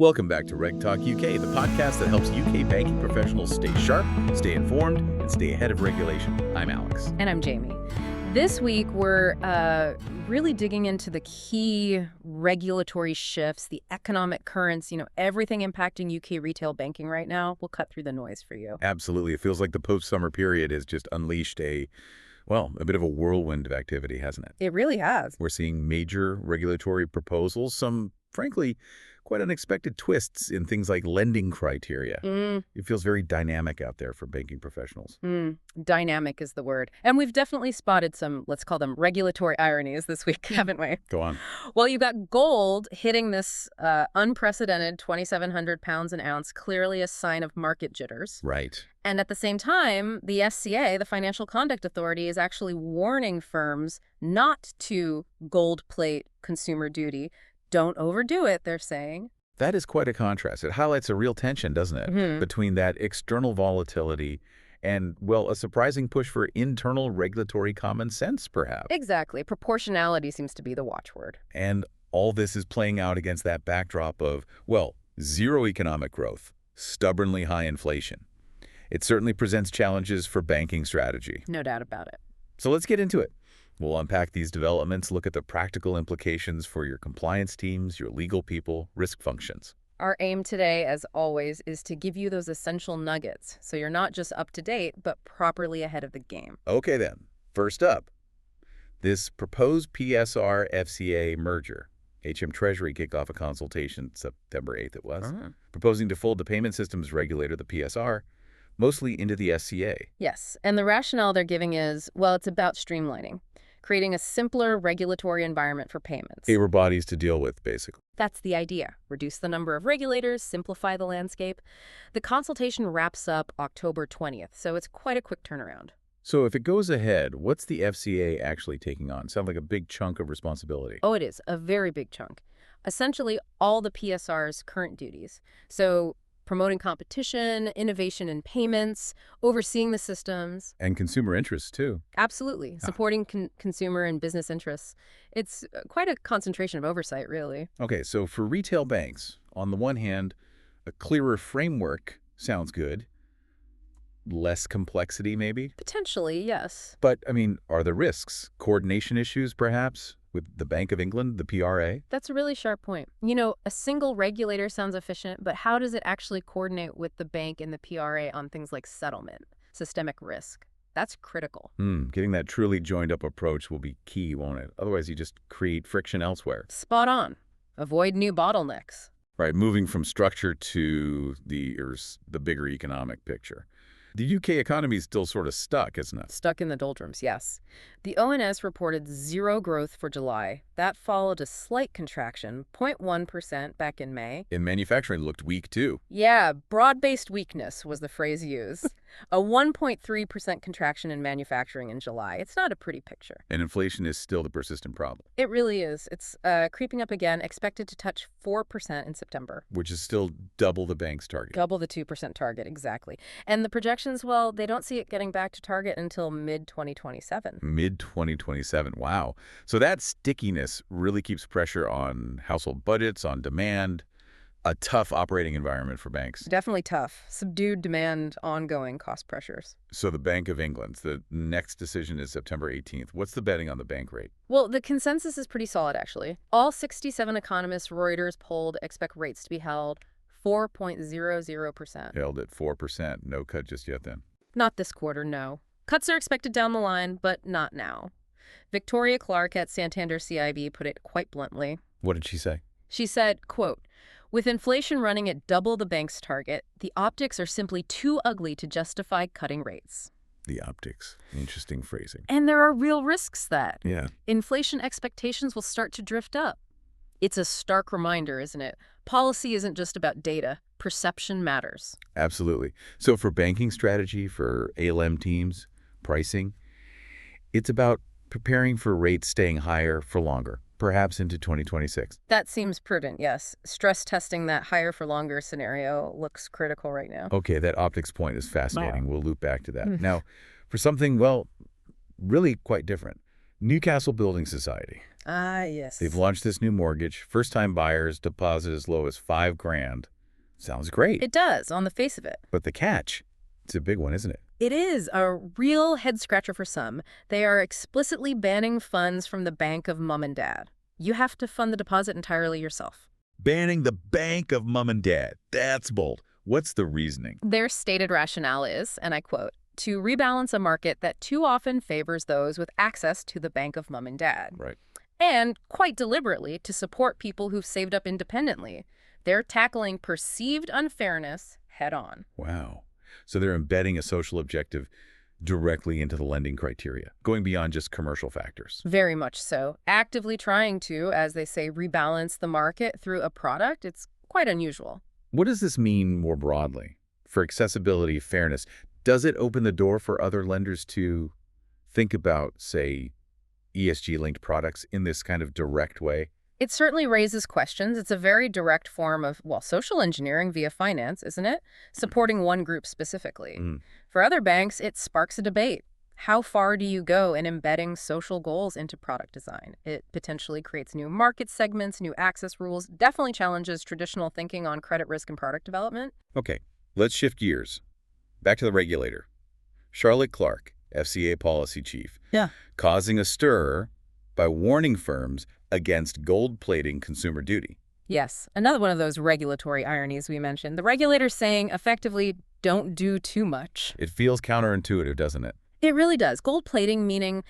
Welcome back to RegTalkUK, the podcast that helps UK banking professionals stay sharp, stay informed, and stay ahead of regulation. I'm Alex. And I'm Jamie. This week, we're really digging into the key regulatory shifts, the economic currents, everything impacting UK retail banking right now. We'll cut through the noise for you. Absolutely. It feels like the post-summer period has just unleashed a bit of a whirlwind of activity, hasn't it? It really has. We're seeing major regulatory proposals, some, frankly, quite unexpected twists in things like lending criteria. It feels very dynamic out there for banking professionals. Dynamic is the word. And we've definitely spotted some, let's call them regulatory ironies this week, haven't we? Go on. Well, you've got gold hitting this unprecedented £2,700 an ounce, clearly a sign of market jitters. Right. And at the same time, the FCA, the Financial Conduct Authority, is actually warning firms not to gold plate consumer duty. Don't overdo it, they're saying. That is quite a contrast. It highlights a real tension, doesn't it, between that external volatility and, a surprising push for internal regulatory common sense, perhaps. Exactly. Proportionality seems to be the watchword. And all this is playing out against that backdrop of, zero economic growth, stubbornly high inflation. It certainly presents challenges for banking strategy. No doubt about it. So let's get into it. We'll unpack these developments, look at the practical implications for your compliance teams, your legal people, risk functions. Our aim today, as always, is to give you those essential nuggets, so you're not just up to date, but properly ahead of the game. Okay then, first up, this proposed PSR-FCA merger. HM Treasury kicked off a consultation September 8th it was, proposing to fold the payment systems regulator, the PSR, mostly into the FCA. Yes, and the rationale they're giving is, it's about streamlining, creating a simpler regulatory environment for payments. Paper bodies to deal with, basically. That's the idea. Reduce the number of regulators, simplify the landscape. The consultation wraps up October 20th, so it's quite a quick turnaround. So if it goes ahead, what's the FCA actually taking on? Sounds like a big chunk of responsibility. Oh, it is. A very big chunk. Essentially, all the PSR's current duties. So promoting competition, innovation in payments, overseeing the systems. And consumer interests, too. Absolutely. Supporting consumer and business interests. It's quite a concentration of oversight, really. Okay, so for retail banks, on the one hand, a clearer framework sounds good. Less complexity, maybe? Potentially, yes. But, are there risks? Coordination issues, perhaps? With the Bank of England, the PRA? That's a really sharp point. A single regulator sounds efficient, but how does it actually coordinate with the bank and the PRA on things like settlement, systemic risk? That's critical. Getting that truly joined-up approach will be key, won't it? Otherwise, you just create friction elsewhere. Spot on. Avoid new bottlenecks. Right, moving from structure to the bigger economic picture. The UK economy is still sort of stuck, isn't it? Stuck in the doldrums, yes. The ONS reported zero growth for July. That followed a slight contraction, 0.1% back in May. And manufacturing looked weak, too. Yeah, broad-based weakness was the phrase used. A 1.3% contraction in manufacturing in July. It's not a pretty picture. And inflation is still the persistent problem. It really is. It's creeping up again, expected to touch 4% in September. Which is still double the bank's target. Double the 2% target, exactly. And the projections, they don't see it getting back to target until mid-2027. Mid-2027, wow. So that stickiness really keeps pressure on household budgets, on demand. A tough operating environment for banks. Definitely tough. Subdued demand, ongoing cost pressures. So the Bank of England, the next decision is September 18th. What's the betting on the bank rate? Well, the consensus is pretty solid, actually. All 67 economists Reuters polled expect rates to be held 4.00%. Held at 4%. No cut just yet, then? Not this quarter, no. Cuts are expected down the line, but not now. Victoria Clarke at Santander CIB put it quite bluntly. What did she say? She said, quote, "With inflation running at double the bank's target, the optics are simply too ugly to justify cutting rates." The optics. Interesting phrasing. And there are real risks that inflation expectations will start to drift up. It's a stark reminder, isn't it? Policy isn't just about data. Perception matters. Absolutely. So for banking strategy, for ALM teams, pricing, it's about preparing for rates staying higher for longer, perhaps into 2026. That seems prudent, yes. Stress testing that higher for longer scenario looks critical right now. Okay, that optics point is fascinating. We'll loop back to that. Now, for something, really quite different. Newcastle Building Society. Ah, yes. They've launched this new mortgage. First-time buyers deposit as low as $5,000. Sounds great. It does, on the face of it. But the catch, it's a big one, isn't it? It is a real head-scratcher for some. They are explicitly banning funds from the bank of mom and dad. You have to fund the deposit entirely yourself. Banning the bank of mom and dad. That's bold. What's the reasoning? Their stated rationale is, and I quote, to rebalance a market that too often favors those with access to the bank of mom and dad. Right. And, quite deliberately, to support people who've saved up independently. They're tackling perceived unfairness head-on. Wow. So they're embedding a social objective directly into the lending criteria, going beyond just commercial factors. Very much so. Actively trying to, as they say, rebalance the market through a product, it's quite unusual. What does this mean more broadly for accessibility, fairness? Does it open the door for other lenders to think about, say, ESG-linked products in this kind of direct way? It certainly raises questions. It's a very direct form of, well, social engineering via finance, isn't it? Supporting one group specifically. For other banks, it sparks a debate. How far do you go in embedding social goals into product design? It potentially creates new market segments, new access rules, definitely challenges traditional thinking on credit risk and product development. Okay, let's shift gears. Back to the regulator. Charlotte Clarke, FCA policy chief, causing a stir by warning firms against gold-plating consumer duty. Yes, another one of those regulatory ironies we mentioned. The regulator's saying, effectively, don't do too much. It feels counterintuitive, doesn't it? It really does. Gold plating meaning,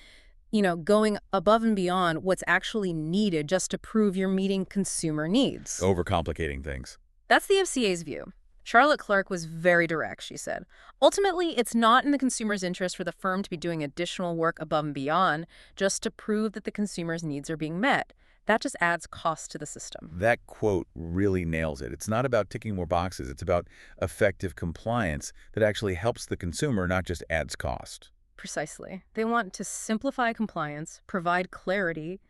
going above and beyond what's actually needed just to prove you're meeting consumer needs. Overcomplicating things. That's the FCA's view. Charlotte Clarke was very direct, she said. Ultimately, it's not in the consumer's interest for the firm to be doing additional work above and beyond just to prove that the consumer's needs are being met. That just adds cost to the system. That quote really nails it. It's not about ticking more boxes. It's about effective compliance that actually helps the consumer, not just adds cost. Precisely. They want to simplify compliance, provide clarity,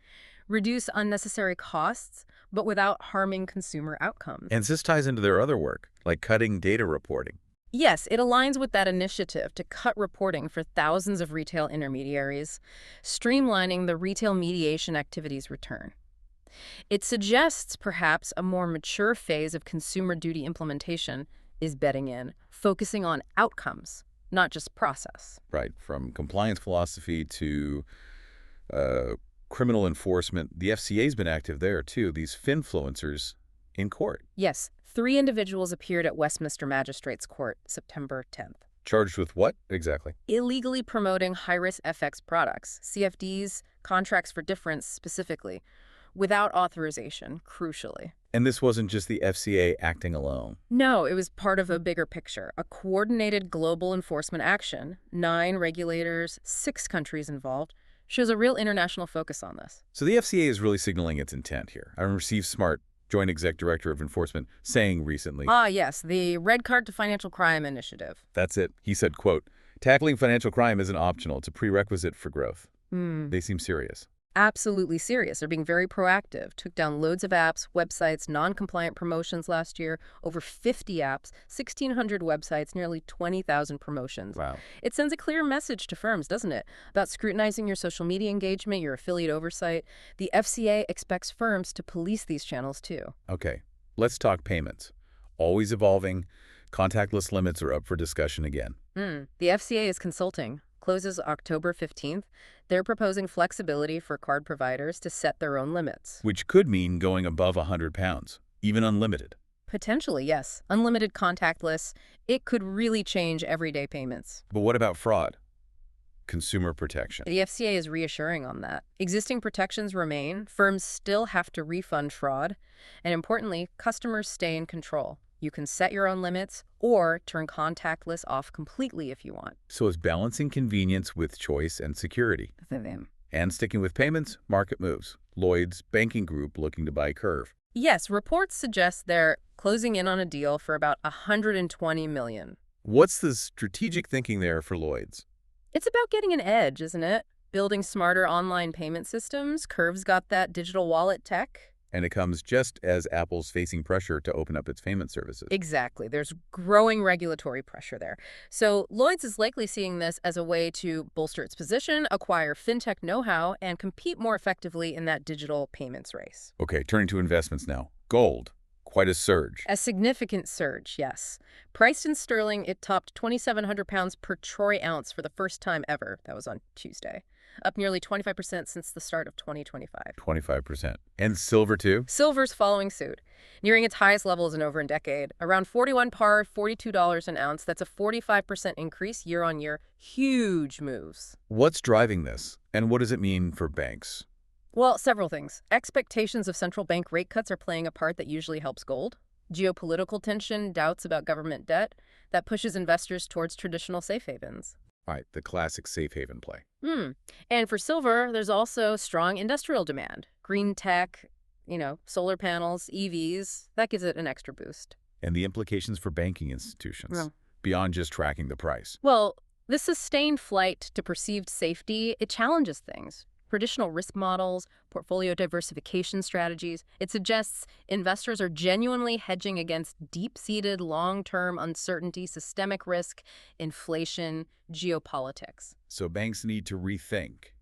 reduce unnecessary costs, but without harming consumer outcomes. And this ties into their other work, like cutting data reporting. Yes, it aligns with that initiative to cut reporting for thousands of retail intermediaries, streamlining the retail mediation activities return. It suggests perhaps a more mature phase of consumer duty implementation is bedding in, focusing on outcomes, not just process. Right, from compliance philosophy to criminal enforcement. The FCA's been active there, too. These finfluencers in court. Yes, 3 individuals appeared at Westminster Magistrates Court September 10th. Charged with what, exactly? Illegally promoting high-risk FX products, CFDs, contracts for difference specifically, without authorization, crucially. And this wasn't just the FCA acting alone. No, it was part of a bigger picture, a coordinated global enforcement action, 9 regulators, 6 countries involved, shows a real international focus on this. So the FCA is really signaling its intent here. I remember Steve Smart, Joint Exec Director of Enforcement, saying recently... Ah, yes, the Red Card to Financial Crime initiative. That's it. He said, quote, tackling financial crime isn't optional. It's a prerequisite for growth. They seem serious. Absolutely serious. They're being very proactive. Took down loads of apps, websites, non-compliant promotions last year, over 50 apps, 1,600 websites, nearly 20,000 promotions. Wow. It sends a clear message to firms, doesn't it, about scrutinizing your social media engagement, your affiliate oversight. The FCA expects firms to police these channels, too. Okay, let's talk payments. Always evolving. Contactless limits are up for discussion again. The FCA is consulting. Closes October 15th. They're proposing flexibility for card providers to set their own limits. Which could mean going above £100, even unlimited. Potentially, yes. Unlimited contactless. It could really change everyday payments. But what about fraud? Consumer protection. The FCA is reassuring on that. Existing protections remain. Firms still have to refund fraud. And importantly, customers stay in control. You can set your own limits or turn contactless off completely if you want. So it's balancing convenience with choice and security. And sticking with payments, market moves. Lloyd's banking group looking to buy Curve. Yes, reports suggest they're closing in on a deal for about $120 million. What's the strategic thinking there for Lloyd's? It's about getting an edge, isn't it? Building smarter online payment systems. Curve's got that digital wallet tech. And it comes just as Apple's facing pressure to open up its payment services. Exactly. There's growing regulatory pressure there. So Lloyd's is likely seeing this as a way to bolster its position, acquire fintech know-how, and compete more effectively in that digital payments race. Okay, turning to investments now. Gold. Quite a surge. A significant surge, yes. Priced in sterling, it topped £2,700 per troy ounce for the first time ever. That was on Tuesday. Up nearly 25% since the start of 2025. 25%. And silver, too? Silver's following suit, nearing its highest levels in over a decade. Around 41 par, $42 an ounce. That's a 45% increase year on year. Huge moves. What's driving this? And what does it mean for banks? Well, several things. Expectations of central bank rate cuts are playing a part that usually helps gold. Geopolitical tension, doubts about government debt, that pushes investors towards traditional safe havens. All right, the classic safe haven play. And for silver, there's also strong industrial demand. Green tech, solar panels, EVs, that gives it an extra boost. And the implications for banking institutions, Well, beyond just tracking the price. Well, this sustained flight to perceived safety, it challenges things. Traditional risk models, portfolio diversification strategies. It suggests investors are genuinely hedging against deep-seated, long-term uncertainty, systemic risk, inflation, geopolitics. So banks need to rethink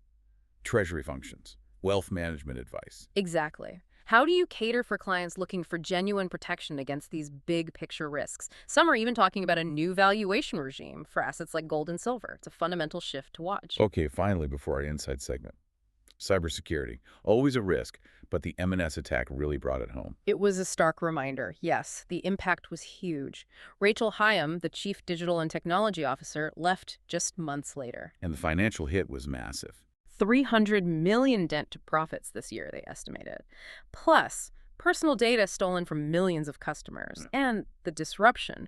treasury functions, wealth management advice. Exactly. How do you cater for clients looking for genuine protection against these big-picture risks? Some are even talking about a new valuation regime for assets like gold and silver. It's a fundamental shift to watch. Okay, finally, before our Inside segment. Cybersecurity, always a risk, but the M&S attack really brought it home. It was a stark reminder. Yes, the impact was huge. Rachel Hyam, the chief digital and technology officer, left just months later. And the financial hit was massive. $300 million dent to profits this year, they estimated. Plus, personal data stolen from millions of customers. And the disruption.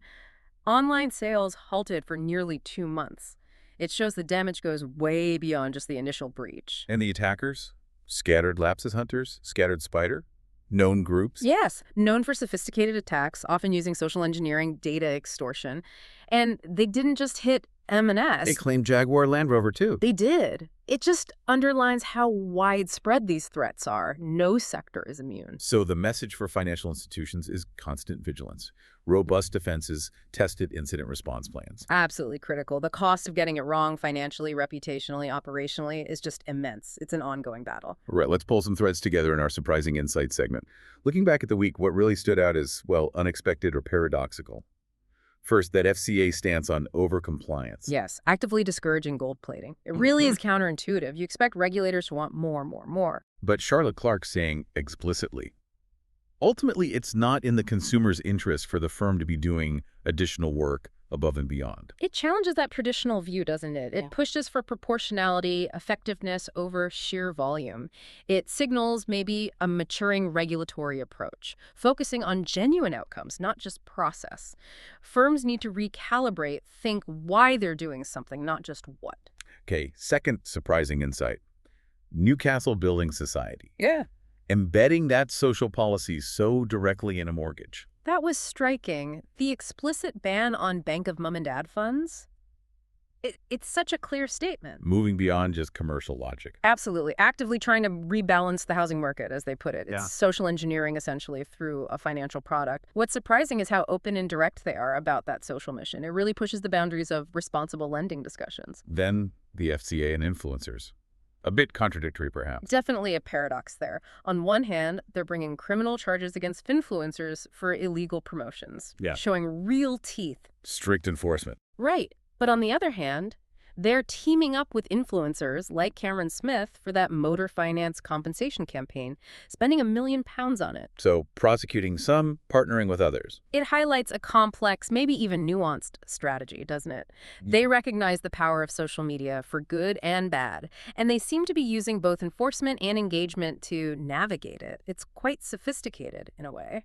Online sales halted for nearly 2 months. It shows the damage goes way beyond just the initial breach. And the attackers? Scattered lapses hunters? Scattered spider? Known groups? Yes, known for sophisticated attacks, often using social engineering, data extortion. And they didn't just hit M&S. They claimed Jaguar Land Rover, too. They did. It just underlines how widespread these threats are. No sector is immune. So the message for financial institutions is constant vigilance, robust defenses, tested incident response plans. Absolutely critical. The cost of getting it wrong financially, reputationally, operationally is just immense. It's an ongoing battle. Right, let's pull some threads together in our surprising insight segment. Looking back at the week, what really stood out is, well, unexpected or paradoxical. First, that FCA stance on overcompliance. Yes, actively discouraging gold plating. It really is counterintuitive. You expect regulators to want more, more, more. But Charlotte Clarke saying explicitly, ultimately, it's not in the consumer's interest for the firm to be doing additional work above and beyond. It challenges that traditional view, doesn't it? It pushes for proportionality, effectiveness over sheer volume. It signals maybe a maturing regulatory approach, focusing on genuine outcomes, not just process. Firms need to recalibrate, think why they're doing something, not just what. Okay, second surprising insight. Newcastle Building Society. Yeah. Embedding that social policy so directly in a mortgage. That was striking. The explicit ban on Bank of Mom and Dad funds? It's such a clear statement. Moving beyond just commercial logic. Absolutely. Actively trying to rebalance the housing market, as they put it. It's social engineering, essentially, through a financial product. What's surprising is how open and direct they are about that social mission. It really pushes the boundaries of responsible lending discussions. Then the FCA and influencers. A bit contradictory, perhaps. Definitely a paradox there. On one hand, they're bringing criminal charges against influencers for illegal promotions, showing real teeth. Strict enforcement. Right. But on the other hand, they're teaming up with influencers like Cameron Smith for that motor finance compensation campaign, spending £1 million on it. So prosecuting some, partnering with others. It highlights a complex, maybe even nuanced strategy, doesn't it? They recognize the power of social media for good and bad, and they seem to be using both enforcement and engagement to navigate it. It's quite sophisticated in a way.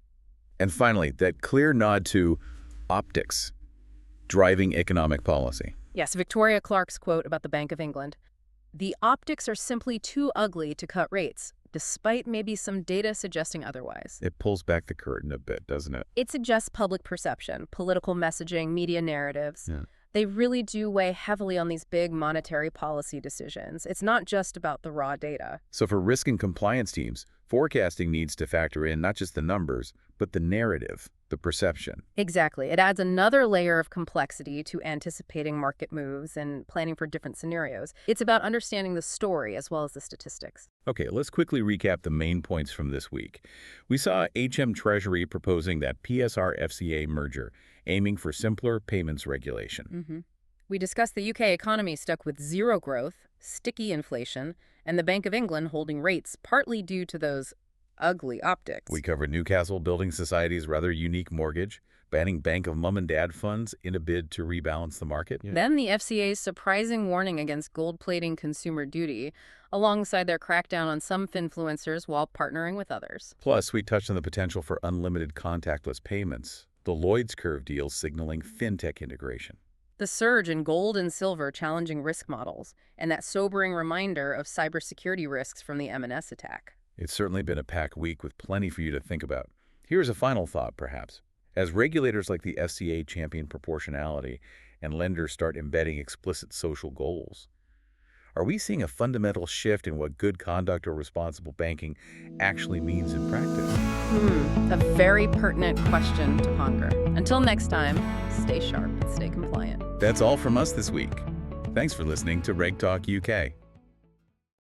And finally, that clear nod to optics, driving economic policy. Yes, Victoria Clarke's quote about the Bank of England. The optics are simply too ugly to cut rates, despite maybe some data suggesting otherwise. It pulls back the curtain a bit, doesn't it? It suggests public perception, political messaging, media narratives. They really do weigh heavily on these big monetary policy decisions. It's not just about the raw data. So for risk and compliance teams, Forecasting needs to factor in not just the numbers, but the narrative, the perception. Exactly. It adds another layer of complexity to anticipating market moves and planning for different scenarios. It's about understanding the story as well as the statistics. Okay, let's quickly recap the main points from this week. We saw HM Treasury proposing that PSR-FCA merger, aiming for simpler payments regulation. We discussed the UK economy stuck with zero growth, sticky inflation, and the Bank of England holding rates partly due to those ugly optics. We covered Newcastle Building Society's rather unique mortgage, banning Bank of Mom and Dad funds in a bid to rebalance the market. Then the FCA's surprising warning against gold-plating consumer duty, alongside their crackdown on some finfluencers while partnering with others. Plus, we touched on the potential for unlimited contactless payments, the Lloyd's curve deal signaling fintech integration. The surge in gold and silver challenging risk models, and that sobering reminder of cybersecurity risks from the M&S attack. It's certainly been a packed week with plenty for you to think about. Here's a final thought, perhaps. As regulators like the FCA champion proportionality and lenders start embedding explicit social goals, are we seeing a fundamental shift in what good conduct or responsible banking actually means in practice? A very pertinent question to ponder. Until next time, stay sharp and stay compliant. That's all from us this week. Thanks for listening to RegTalkUK.